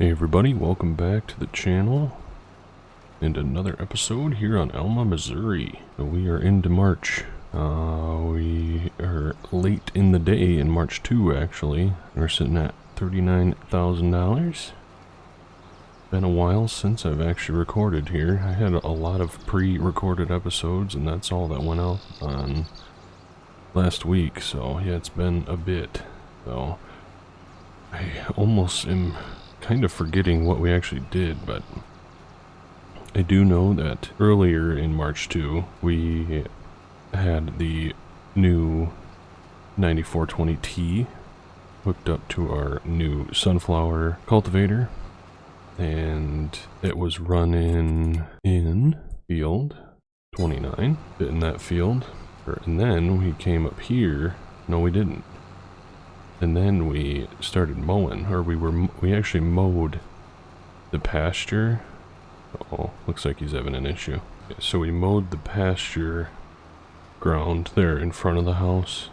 Hey everybody, welcome back to the channel and another episode here on Alma, Missouri. So we are into March. We are late in the day in March 2 actually. We're sitting at $39,000. Been a while since I've actually recorded here. I had a lot of pre-recorded episodes and that's all that went out on last week. So yeah, it's been a bit. So I almost am kind of forgetting what we actually did, but I do know that earlier in March 2, we had the new 9420T hooked up to our new sunflower cultivator, and it was running in field 29, in that field, and then we came up here. No, we didn't. And then we started mowing, or we actually mowed the pasture. Oh, looks like he's having an issue. So we mowed the pasture ground there in front of the house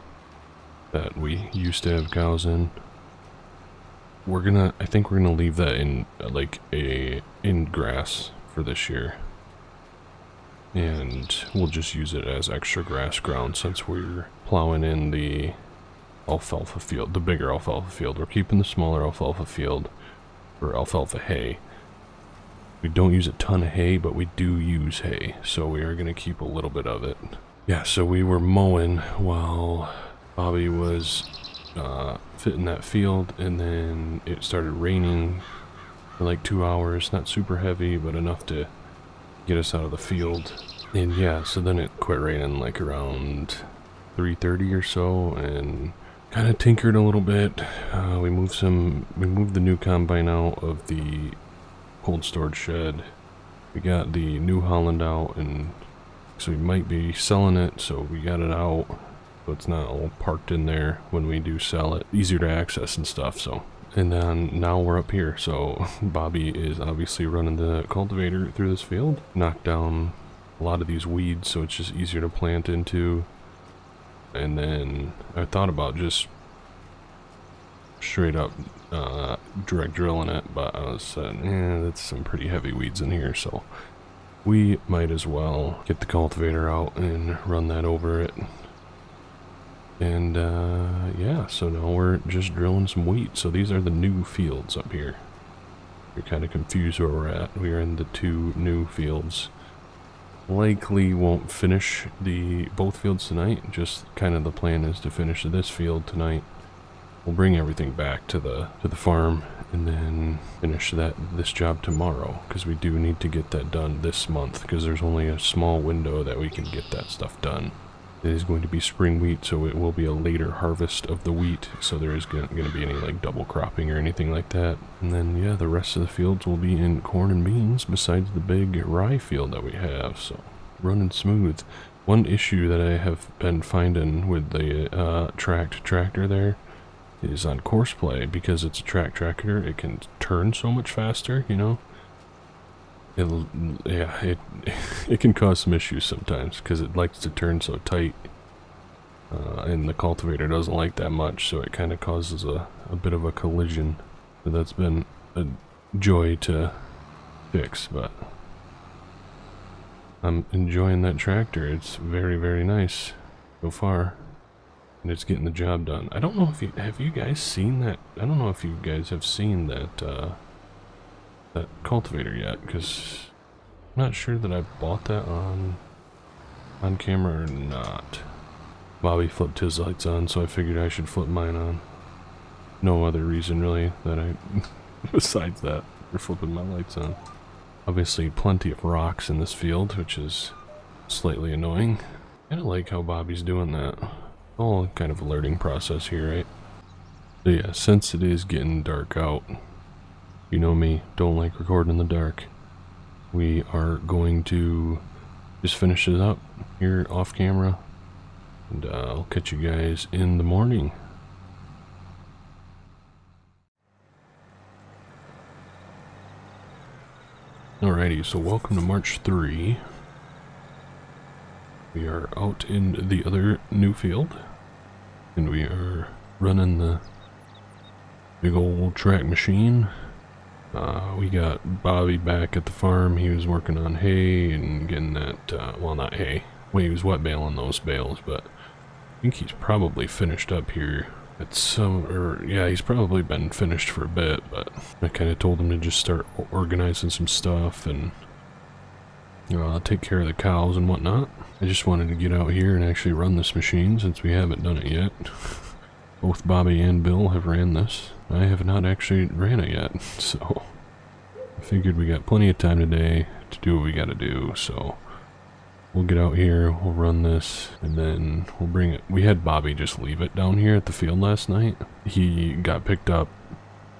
that we used to have cows in. I think we're gonna leave that in in grass for this year. And we'll just use it as extra grass ground since we're plowing in the alfalfa field, the bigger alfalfa field. We're keeping the smaller alfalfa field for alfalfa hay. We don't use a ton of hay, but we do use hay, so we are going to keep a little bit of it. Yeah, so we were mowing while Bobby was fitting that field, and then it started raining for like 2 hours. Not super heavy, but enough to get us out of the field. And yeah, so then it quit raining like around 3:30 or so, and kind of tinkered a little bit. We moved the new combine out of the cold storage shed. We got the New Holland out, and so we might be selling it, so we got it out so it's not all parked in there when we do sell it. Easier to access and stuff. So, and then now we're up here, so Bobby is obviously running the cultivator through this field, knocked down a lot of these weeds, so it's just easier to plant into. And then I thought about just straight up direct drilling it, but I was saying, that's some pretty heavy weeds in here, so we might as well get the cultivator out and run that over it. And yeah, so now we're just drilling some wheat. So these are the new fields up here. You're kind of confused where we're at. We are in the two new fields. Likely won't finish both fields tonight. Just kind of the plan is to finish this field tonight. We'll bring everything back to the farm and then finish this job tomorrow, because we do need to get that done this month, because there's only a small window that we can get that stuff done. It is going to be spring wheat, so it will be a later harvest of the wheat, so there is going to be any like double cropping or anything like that. And then yeah, the rest of the fields will be in corn and beans besides the big rye field that we have, so running smooth. One issue that I have been finding with the tracked tractor there is on courseplay, because it's a track tractor, it can turn so much faster, you know. It can cause some issues sometimes because it likes to turn so tight, and the cultivator doesn't like that much, so it kind of causes a bit of a collision. So that's been a joy to fix, but I'm enjoying that tractor. It's very, very nice so far, and it's getting the job done. I don't know if you guys seen that. I don't know if you guys have seen that that cultivator yet, because I'm not sure that I bought that on camera or not. Bobby flipped his lights on, so I figured I should flip mine on. No other reason really that I besides that for flipping my lights on. Obviously plenty of rocks in this field, which is slightly annoying. I kind of like how Bobby's doing that. All kind of a learning process here, right? So yeah, since it is getting dark out, you know me, don't like recording in the dark. We are going to just finish it up here off camera, and I'll catch you guys in the morning. Alrighty, so welcome to March 3. We are out in the other new field, and we are running the big old track machine We got Bobby back at the farm. He was working on hay and getting that, well, not hay. Well, he was wet baling those bales, but I think he's probably finished up here at some, or yeah, he's probably been finished for a bit, but I kind of told him to just start organizing some stuff and take care of the cows and whatnot. I just wanted to get out here and actually run this machine since we haven't done it yet. Both Bobby and Bill have ran this. I have not actually ran it yet, so I figured we got plenty of time today to do what we gotta do, so we'll get out here, we'll run this, and then we'll bring it. We had Bobby just leave it down here at the field last night. He got picked up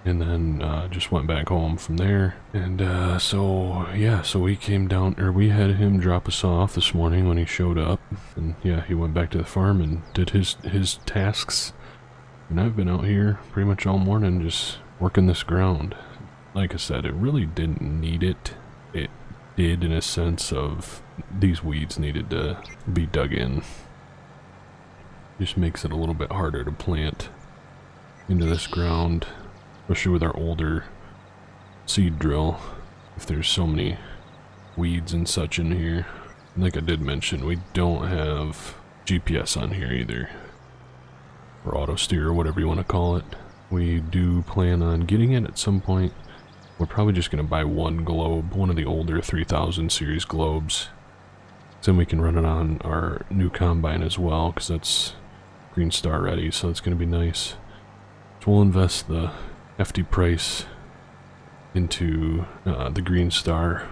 and then just went back home from there. And so yeah, so we came down, or we had him drop us off this morning when he showed up. And yeah, he went back to the farm and did his tasks. And I've been out here pretty much all morning just working this ground. Like I said, it really didn't need it. It did in a sense of these weeds needed to be dug in. Just makes it a little bit harder to plant into this ground, especially with our older seed drill, if there's so many weeds and such in here. Like I did mention, we don't have GPS on here either, or auto steer, or whatever you want to call it. We do plan on getting it at some point. We're probably just going to buy one globe, one of the older 3000 series globes. Then we can run it on our new combine as well, because that's Green Star ready, so it's going to be nice. So we'll invest the hefty price into the Green Star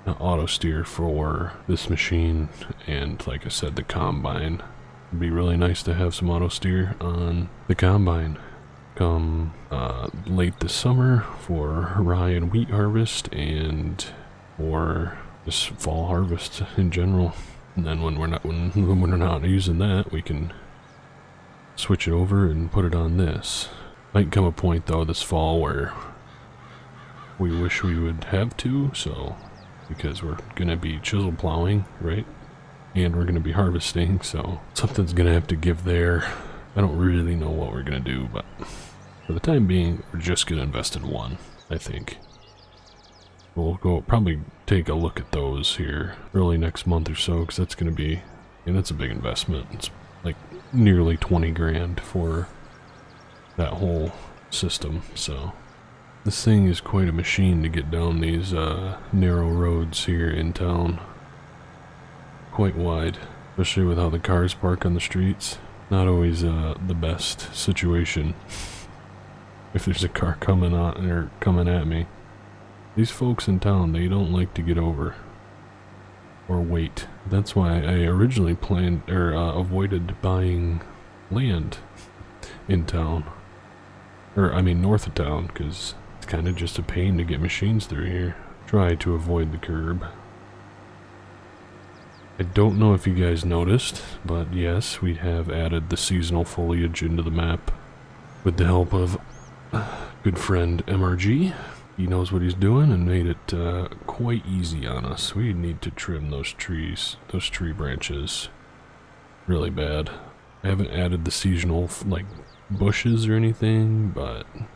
auto steer for this machine, and like I said, the combine. It'd be really nice to have some auto steer on the combine come late this summer for rye and wheat harvest, and for this fall harvest in general. And then when we're not using that, we can switch it over and put it on this. Might come a point though this fall where we wish we would have to, so because we're gonna be chisel plowing, right? And we're gonna be harvesting, so something's gonna have to give there. I don't really know what we're gonna do, but for the time being, we're just gonna invest in one, I think. We'll go probably take a look at those here early next month or so, because that's going to be, and that's a big investment. It's like nearly 20 grand for that whole system. So this thing is quite a machine to get down these narrow roads here in town. Quite wide, especially with how the cars park on the streets. Not always the best situation if there's a car coming on or coming at me. These folks in town, they don't like to get over or wait. That's why I originally planned or avoided buying land in town, or I mean north of town, because it's kind of just a pain to get machines through here. Try to avoid the curb. I don't know if you guys noticed, but yes, we have added the seasonal foliage into the map with the help of good friend MRG. He knows what he's doing and made it quite easy on us. We need to trim those trees, those tree branches, really bad. I haven't added the seasonal like bushes or anything, but I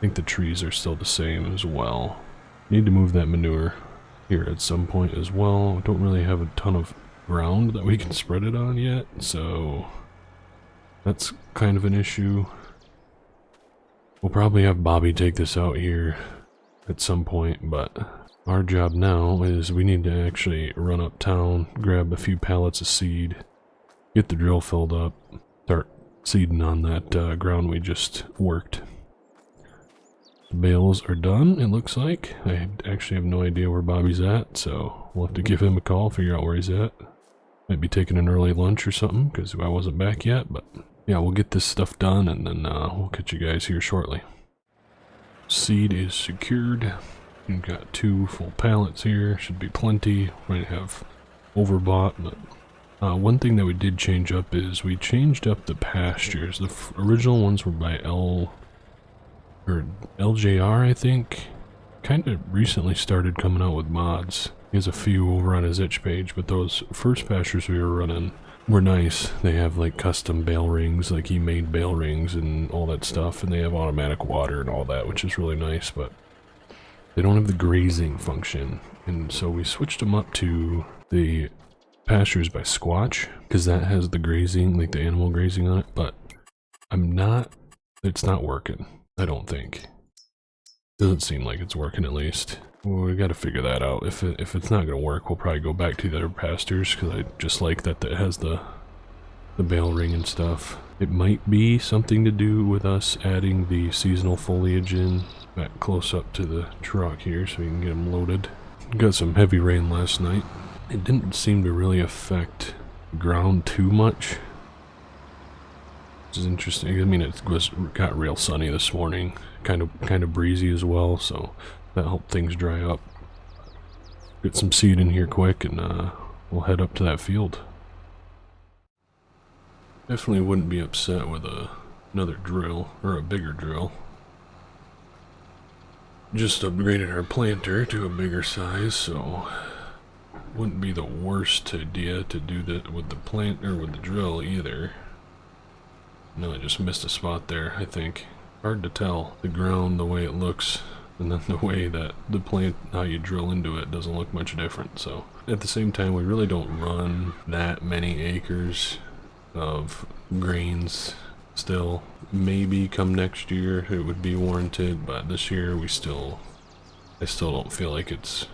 think the trees are still the same as well. Need to move that manure here at some point as well. Don't really have a ton of ground that we can spread it on yet, so that's kind of an issue. We'll probably have Bobby take this out here at some point, but our job now is we need to actually run uptown, grab a few pallets of seed, get the drill filled up, start seeding on that ground we just worked. The bales are done, it looks like. I actually have no idea where Bobby's at, so we'll have to give him a call, figure out where he's at. Might be taking an early lunch or something, because I wasn't back yet, but yeah, we'll get this stuff done, and then we'll catch you guys here shortly. Seed is secured. We've got 2 full pallets here. Should be plenty. Might have overbought, but one thing that we did change up is we changed up the pastures. The original ones were by LJR, I think. Kind of recently started coming out with mods, He has a few over on his itch page, but those first pastures we were running were nice. They have like custom bale rings, like he made bale rings and all that stuff, and they have automatic water and all that, which is really nice, but they don't have the grazing function. And so we switched them up to the pastures by Squatch, because that has the grazing, like the animal grazing on it, but it's not working, I don't think. Doesn't seem like it's working, at least. Well, we gotta figure that out. If it's not gonna work, we'll probably go back to the other pastures, because I just like that it has the bale ring and stuff. It might be something to do with us adding the seasonal foliage in back close up to the truck here so we can get them loaded. Got some heavy rain last night. It didn't seem to really affect the ground too much, which is interesting. I mean, got real sunny this morning, kind of breezy as well, so that helped things dry up. Get some seed in here quick, and we'll head up to that field. Definitely wouldn't be upset with another drill, or a bigger drill. Just upgraded our planter to a bigger size, so wouldn't be the worst idea to do that with the planter, with the drill either. No, I just missed a spot there, I think. Hard to tell. The ground, the way it looks, and then the way that the plant, how you drill into it, doesn't look much different. So at the same time, we really don't run that many acres of grains still. Maybe come next year it would be warranted, but this year I still don't feel like it's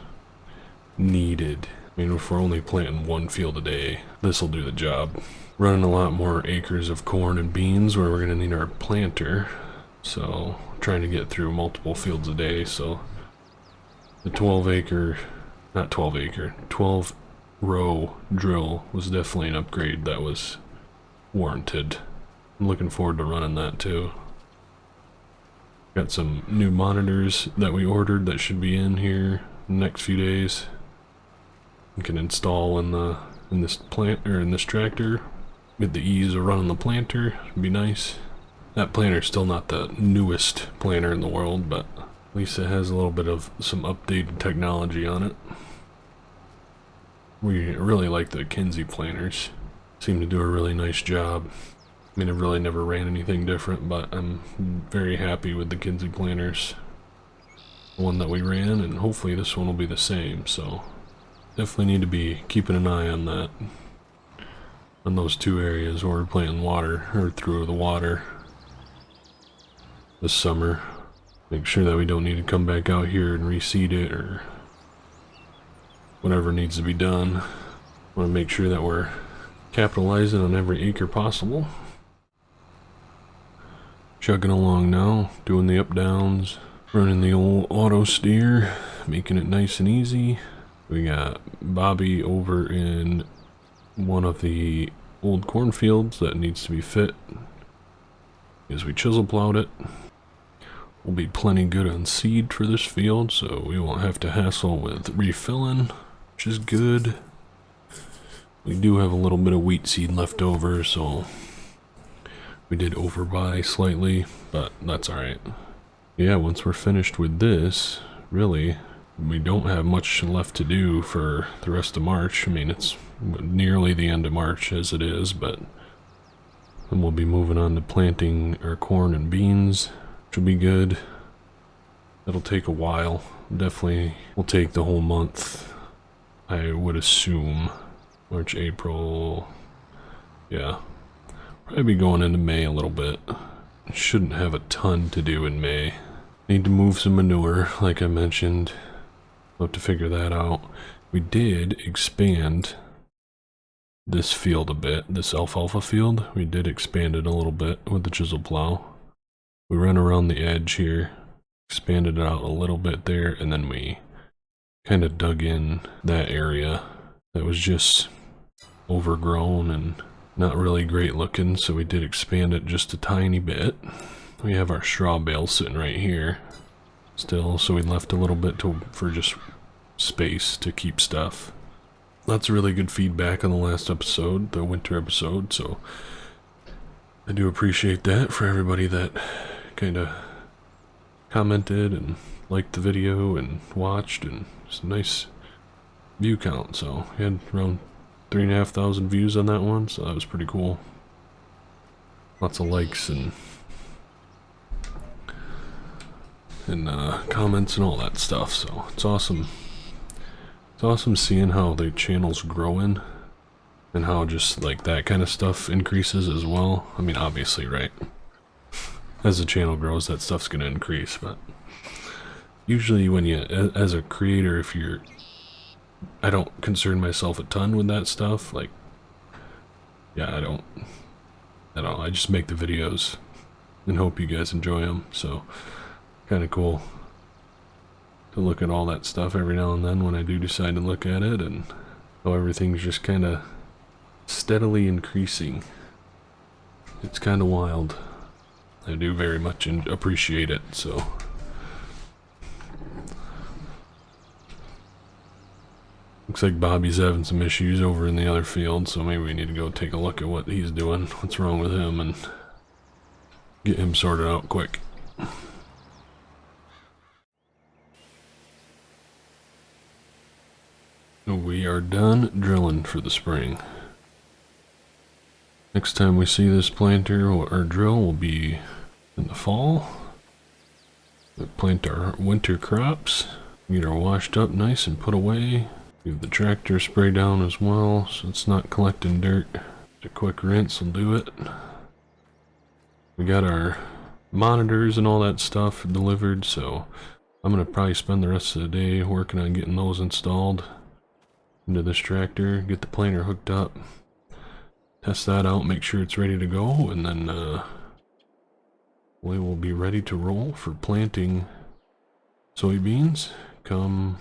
needed. I mean, if we're only planting one field a day, this will do the job. Running a lot more acres of corn and beans where we're gonna need our planter, so trying to get through multiple fields a day. So the 12 row drill was definitely an upgrade that was warranted. I'm looking forward to running that too. Got some new monitors that we ordered that should be in here in the next few days. We can install in this plant, or in this tractor, with the ease of running the planter. It'd be nice. That planter's still not the newest planter in the world, but at least it has a little bit of some updated technology on it. We really like the Kinsey planters. Seem to do a really nice job. I mean, I've really never ran anything different, but I'm very happy with the Kinsey planters. The one that we ran, and hopefully this one will be the same, so definitely need to be keeping an eye on that. On those two areas where we're planting water, or through the water this summer. Make sure that we don't need to come back out here and reseed it, or whatever needs to be done. Want to make sure that we're capitalizing on every acre possible. Chugging along now, doing the up downs, running the old auto steer, making it nice and easy. We got Bobby over in one of the old cornfields that needs to be fit, as we chisel plowed it. We'll be plenty good on seed for this field, so we won't have to hassle with refilling, which is good. We do have a little bit of wheat seed left over, so we did overbuy slightly, but that's alright. Yeah, once we're finished with this, really, we don't have much left to do for the rest of March. I mean, it's nearly the end of March as it is, but then we'll be moving on to planting our corn and beans, which will be good. That'll take a while. Definitely will take the whole month, I would assume. March, April, yeah. Probably be going into May a little bit. Shouldn't have a ton to do in May. Need to move some manure, like I mentioned. We'll have to figure that out. We did expand this field a bit, this alfalfa field. We did expand it a little bit with the chisel plow. We ran around the edge here, expanded it out a little bit there, and then we kind of dug in that area that was just overgrown and not really great looking, so we did expand it just a tiny bit. We have our straw bale sitting right here still, so we left a little bit for just space to keep stuff. Lots of really good feedback on the last episode, the winter episode, so I do appreciate that for everybody that kind of commented and liked the video and watched, and it's nice view count, so he had around 3,500 views on that one, so that was pretty cool. Lots of likes and comments and all that stuff, so it's awesome. It's awesome seeing how the channel's growing and how just like that kind of stuff increases as well. I mean, obviously, right? As the channel grows, that stuff's gonna increase, but usually when you, as a creator, if you're, I don't concern myself a ton with that stuff, like, yeah, I don't know, I just make the videos and hope you guys enjoy them, so kind of cool to look at all that stuff every now and then when I do decide to look at it, and how everything's just kind of steadily increasing. It's kind of wild. I do very much appreciate it, so. Looks like Bobby's having some issues over in the other field, so maybe we need to go take a look at what he's doing, what's wrong with him, and get him sorted out quick. We are done drilling for the spring. Next time we see this planter or drill will be in the fall. We plant our winter crops, get her washed up nice and put away. Give the tractor spray down as well, so it's not collecting dirt. A quick rinse will do it. We got our monitors and all that stuff delivered, so I'm gonna probably spend the rest of the day working on getting those installed into this tractor, get the planter hooked up, test that out, make sure it's ready to go, and then we will be ready to roll for planting soybeans come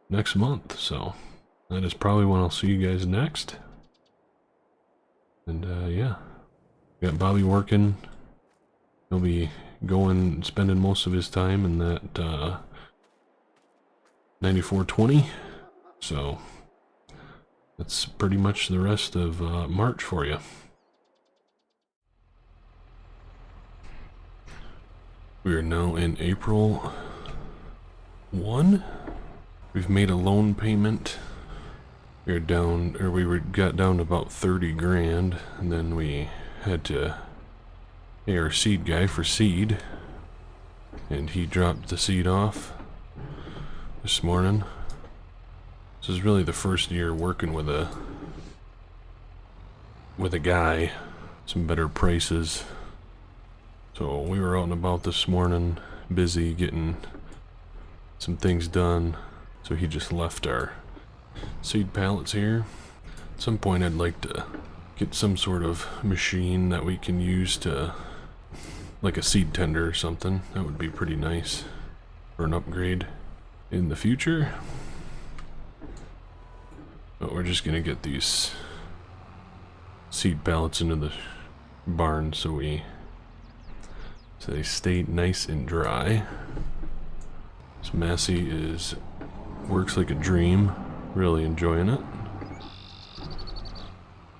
next month. So that is probably when I'll see you guys next. And yeah, got Bobby working. He'll be spending most of his time in that 9420. So that's pretty much the rest of March for you. We are now in April 1. We've made a loan payment. We got down to about 30 grand, and then we had to pay our seed guy for seed, and he dropped the seed off this morning. This is really the first year working with a guy, some better prices. So we were out and about this morning, busy getting some things done. So he just left our seed pallets here. At some point I'd like to get some sort of machine that we can use to, like a seed tender or something. That would be pretty nice for an upgrade in the future. But we're just gonna get these seed pallets into the barn so they stay nice and dry. This Massey works like a dream, really enjoying it.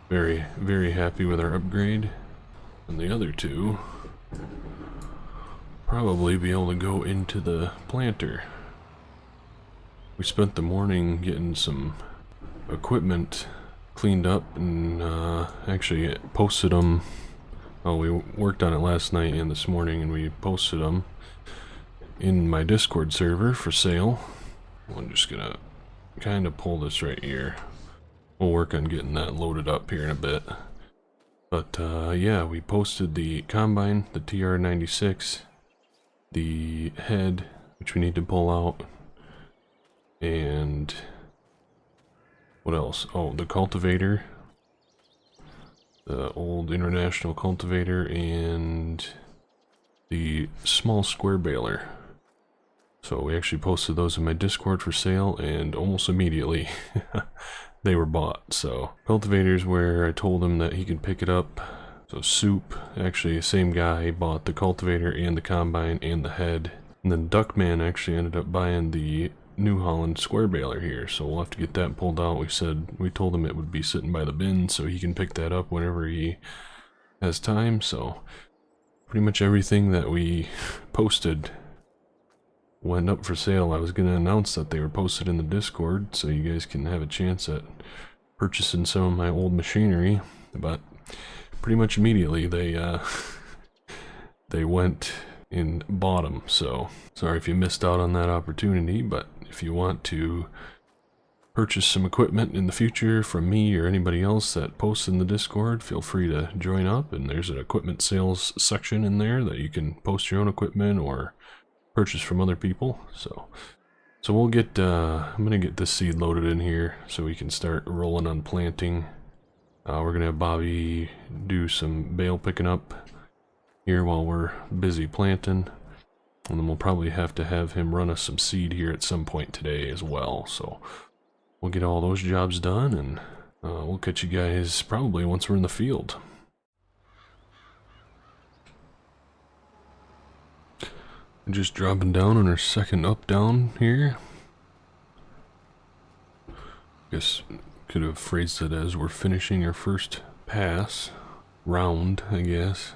Very, very happy with our upgrade. And the other two probably be able to go into the planter. We spent the morning getting some equipment cleaned up and actually posted them. Oh, we worked on it last night and this morning, and we posted them in my Discord server for sale. I'm just gonna kind of pull this right here. We'll work on getting that loaded up here in a bit. But yeah, we posted the combine, the TR96, the head, which we need to pull out, and what else? Oh, the cultivator, the old international cultivator, and the small square baler. So we actually posted those in my Discord for sale, and almost immediately they were bought. So cultivators, where I told him that he could pick it up. So Soup, actually the same guy, bought the cultivator and the combine and the head. And then Duckman actually ended up buying the New Holland square baler here, so we'll have to get that pulled out. We told him it would be sitting by the bin, so he can pick that up whenever he has time. So pretty much everything that we posted went up for sale, I was going to announce that they were posted in the Discord so you guys can have a chance at purchasing some of my old machinery, but pretty much immediately they they went and bought them. So sorry if you missed out on that opportunity, but if you want to purchase some equipment in the future from me or anybody else that posts in the Discord, feel free to join up, and there's an equipment sales section in there that you can post your own equipment or purchase from other people. So we'll get I'm gonna get this seed loaded in here so we can start rolling on planting. We're gonna have Bobby do some bale picking up here while we're busy planting, and then we'll probably have to have him run us some seed here at some point today as well. So we'll get all those jobs done, and we'll catch you guys probably once we're in the field. Just dropping down on our second up down here. Guess could have phrased it as we're finishing our first pass round, I guess.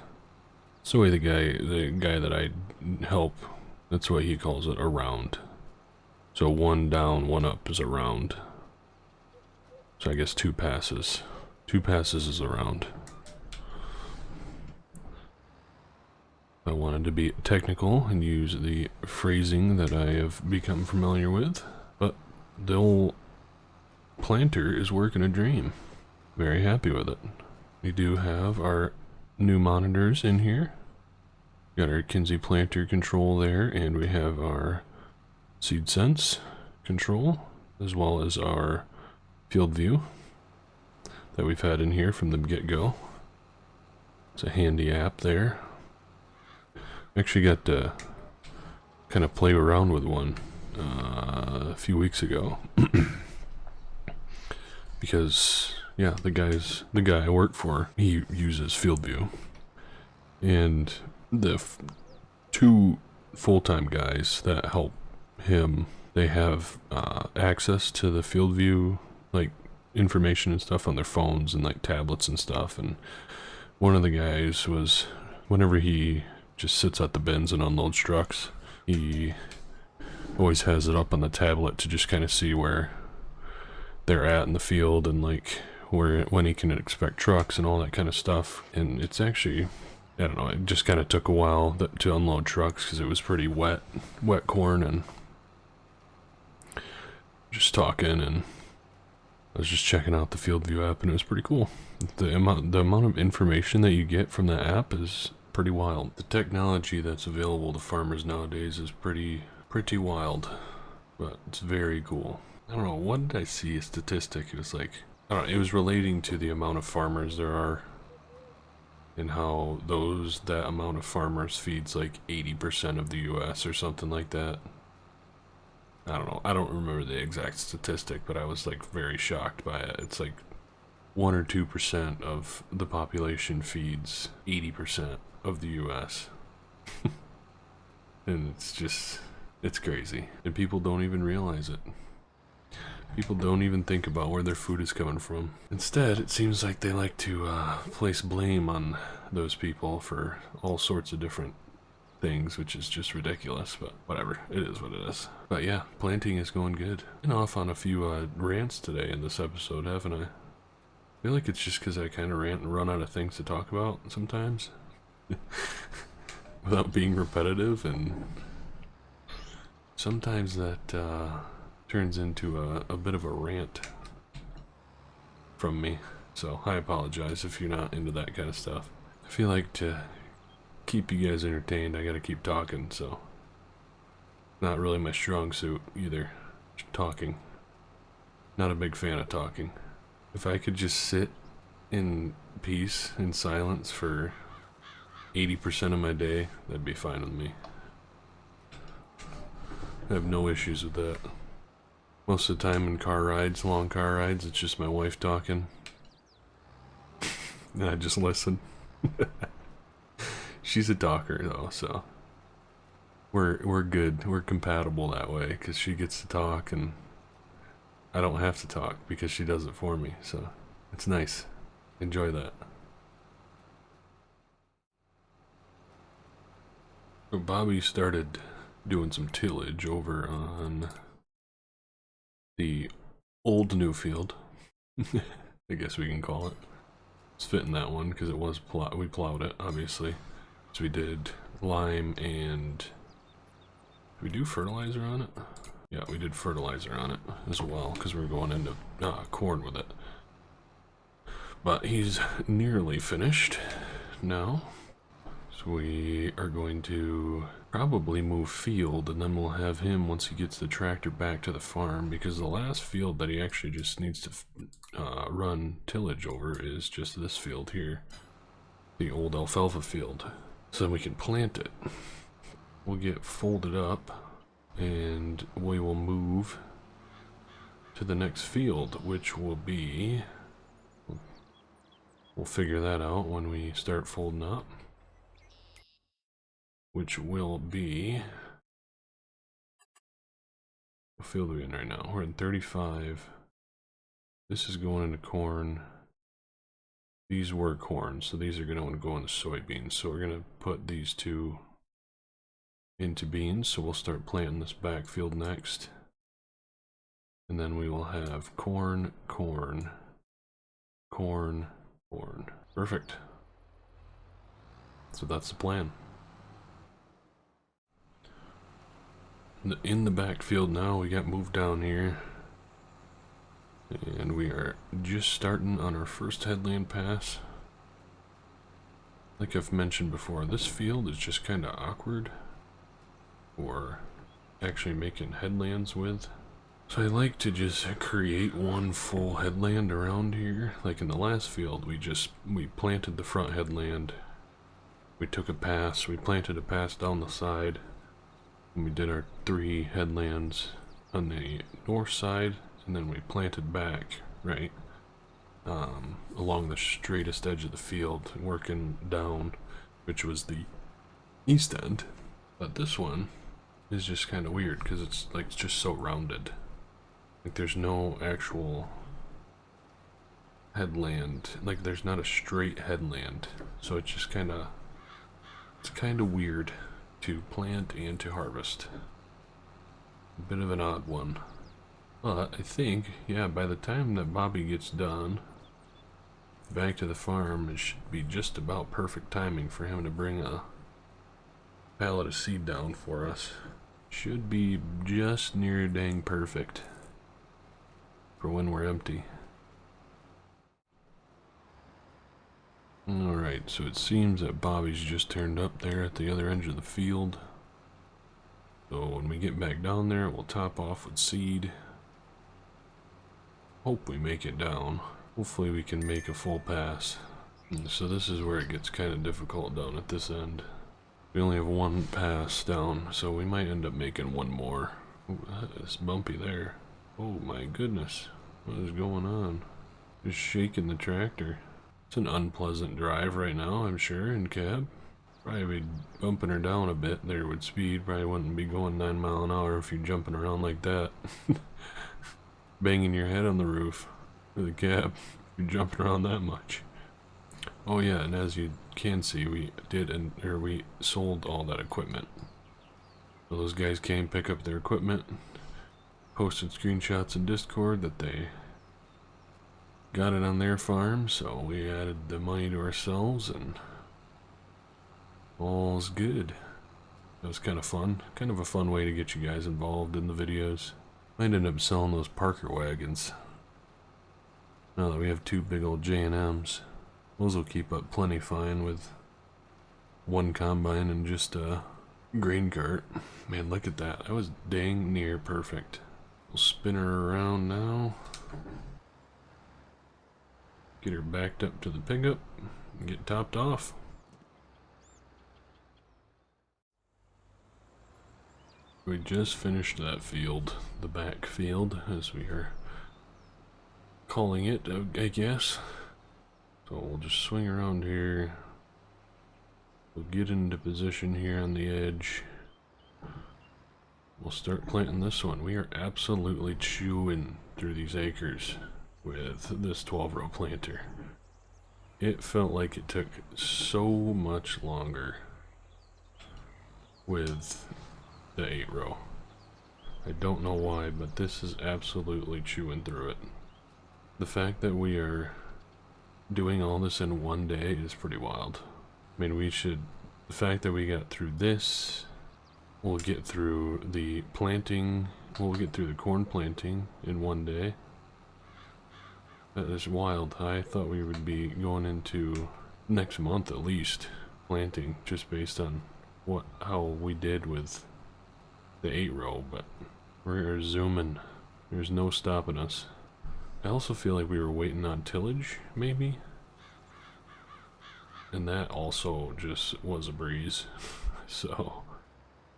That's the way the guy that I help, that's why he calls it a round. So one down, one up is a round. So I guess two passes. Two passes is a round. I wanted to be technical and use the phrasing that I have become familiar with, but the old planter is working a dream. Very happy with it. We do have our new monitors in here. Got our Kinsey planter control there, and we have our seed sense control, as well as our field view that we've had in here from the get-go. It's a handy app there. Actually got to kind of play around with one a few weeks ago because yeah, the guy I work for, he uses field view, and the two full-time guys that help him, they have access to the field view like information and stuff on their phones and like tablets and stuff. And one of the guys was, whenever he just sits at the bins and unloads trucks, he always has it up on the tablet to just kind of see where they're at in the field and like when he can expect trucks and all that kind of stuff. And it's actually, I don't know, it just kind of took a while to unload trucks because it was pretty wet corn, and just talking, and I was just checking out the field view app, and it was pretty cool. The amount of information that you get from the app is pretty wild. The technology that's available to farmers nowadays is pretty wild, but it's very cool. I don't know, what did I see a statistic? It was like, I don't know, it was relating to the amount of farmers there are and how that amount of farmers feeds like 80% of the US or something like that. I don't know, I don't remember the exact statistic, but I was like very shocked by it. It's like 1 or 2% of the population feeds 80% of the US. And it's crazy. And people don't even realize it. People don't even think about where their food is coming from. Instead, it seems like they like to place blame on those people for all sorts of different things, which is just ridiculous, but whatever, it is what it is. But yeah, planting is going good. Been off on a few rants today in this episode, haven't I? I feel like it's just because I kind of rant and run out of things to talk about sometimes. Without being repetitive, and sometimes that turns into a bit of a rant from me. So I apologize if you're not into that kind of stuff. I feel like to keep you guys entertained, I gotta keep talking, so not really my strong suit either. Talking. Not a big fan of talking. If I could just sit in peace, in silence for 80% of my day, that'd be fine with me. I have no issues with that. Most of the time in car rides, long car rides, it's just my wife talking. And I just listen. She's a talker though, so we're good. We're compatible that way, because she gets to talk and I don't have to talk because she does it for me. So it's nice. Enjoy that. So Bobby started doing some tillage over on the old new field. I guess we can call it. It's fitting that one because it was we plowed it, obviously. So we did lime and did we do fertilizer on it? Yeah, we did fertilizer on it as well because we're going into corn with it. But he's nearly finished now. So we are going to probably move field, and then we'll have him once he gets the tractor back to the farm, because the last field that he actually just needs to run tillage over is just this field here, the old alfalfa field. So then we can plant it. We'll get folded up and we will move to the next field, which will be, we'll figure that out when we start folding up, which will be, what field are we in right now? We're in 35. This is going into corn. These were corn, so these are going to want to go into soybeans. So we're going to put these two into beans. So we'll start planting this backfield next. And then we will have corn, corn, corn, corn. Perfect. So that's the plan. In the backfield now, we got moved down here. And we are just starting on our first headland pass. Like I've mentioned before, this field is just kind of awkward for actually making headlands with. So I like to just create one full headland around here. Like in the last field, we planted the front headland. We took a pass, we planted a pass down the side. And we did our 3 headlands on the north side. And then we planted back, right, along the straightest edge of the field, working down, which was the east end. But this one is just kind of weird because it's like just so rounded. Like there's no actual headland. Like there's not a straight headland, so it's just kind of weird to plant and to harvest. A bit of an odd one. But I think, yeah, by the time that Bobby gets done back to the farm, it should be just about perfect timing for him to bring a pallet of seed down for us. Should be just near dang perfect for when we're empty. Alright, so it seems that Bobby's just turned up there at the other end of the field. So when we get back down there, we'll top off with seed. Hope we make it down. Hopefully we can make a full pass. So this is where it gets kind of difficult down at this end. We only have one pass down, so we might end up making one more. Ooh, that is bumpy there. Oh my goodness. What is going on? Just shaking the tractor. It's an unpleasant drive right now, I'm sure, in cab. Probably be bumping her down a bit there with speed. Probably wouldn't be going 9 miles an hour if you're jumping around like that. Banging your head on the roof of the cab if you're jumping around that much. Oh yeah, and as you can see, we sold all that equipment. So those guys came pick up their equipment, posted screenshots in Discord that they got it on their farm, so we added the money to ourselves and all's good. That was kind of fun. Kind of a fun way to get you guys involved in the videos. Might end up selling those Parker wagons. Now that we have 2 big old J&Ms. Those will keep up plenty fine with 1 combine and just a grain cart. Man, look at that. That was dang near perfect. We'll spin her around now. Get her backed up to the pickup and get topped off. We just finished that field, the back field, as we are calling it, I guess. So we'll just swing around here. We'll get into position here on the edge. We'll start planting this one. We are absolutely chewing through these acres with this 12-row planter. It felt like it took so much longer with the 8-row. I don't know why, but this is absolutely chewing through it. The fact that we are doing all this in one day is pretty wild. I mean, the fact that we got through this, we'll get through the planting, we'll get through the corn planting in one day. That is wild. I thought we would be going into next month at least planting, just based on how we did with the 8-row, but we're zooming. There's no stopping us. I also feel like we were waiting on tillage, maybe? And that also just was a breeze. So,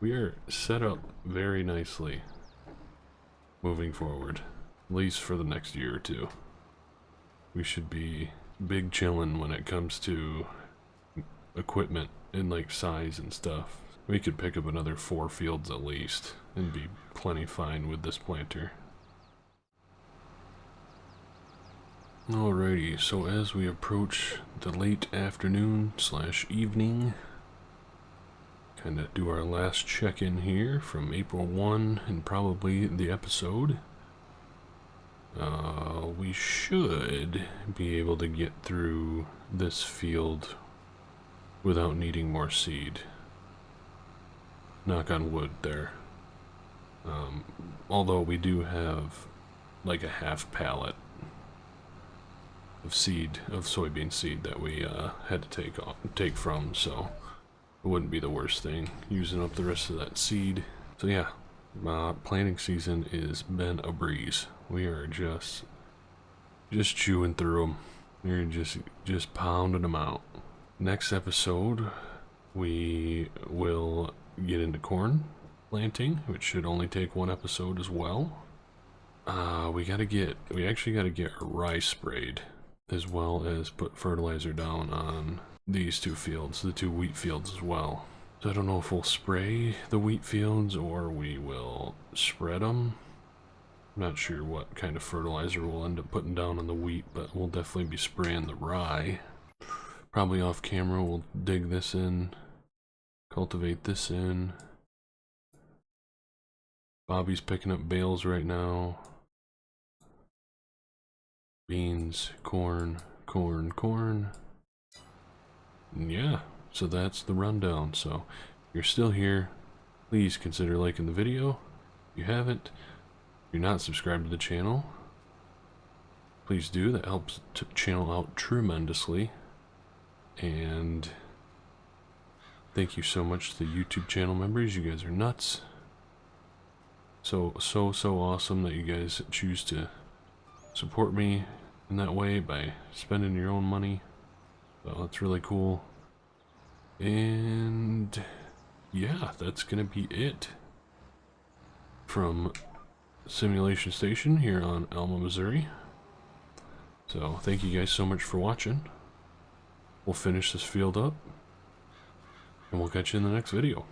we are set up very nicely moving forward, at least for the next year or two. We should be big chillin' when it comes to equipment and like size and stuff. We could pick up another 4 fields at least and be plenty fine with this planter. Alrighty, so as we approach the late afternoon / evening, kind of do our last check-in here from April 1 and probably the episode. We should be able to get through this field without needing more seed. Knock on wood there. Although we do have like a half pallet of soybean seed that we had to take from, so it wouldn't be the worst thing using up the rest of that seed. So yeah, planting season has been a breeze. We are just chewing through them. We're just pounding them out. Next episode, we will get into corn planting, which should only take 1 episode as well. We actually gotta get rye sprayed, as well as put fertilizer down on these 2 fields, the 2 wheat fields as well. So I don't know if we'll spray the wheat fields or we will spread them. I'm not sure what kind of fertilizer we'll end up putting down on the wheat, but we'll definitely be spraying the rye. Probably off camera we'll dig this in, cultivate this in. Bobby's picking up bales right now. Beans, corn, corn, corn. And yeah, so that's the rundown. So if you're still here, please consider liking the video. If you haven't, if you're not subscribed to the channel, please do. That helps the channel out tremendously. And thank you so much to the YouTube channel members. You guys are nuts. So awesome that you guys choose to support me in that way by spending your own money. So that's really cool. And yeah, that's gonna be it from Simulation Station here on Alma, Missouri. So thank you guys so much for watching. We'll finish this field up and we'll catch you in the next video.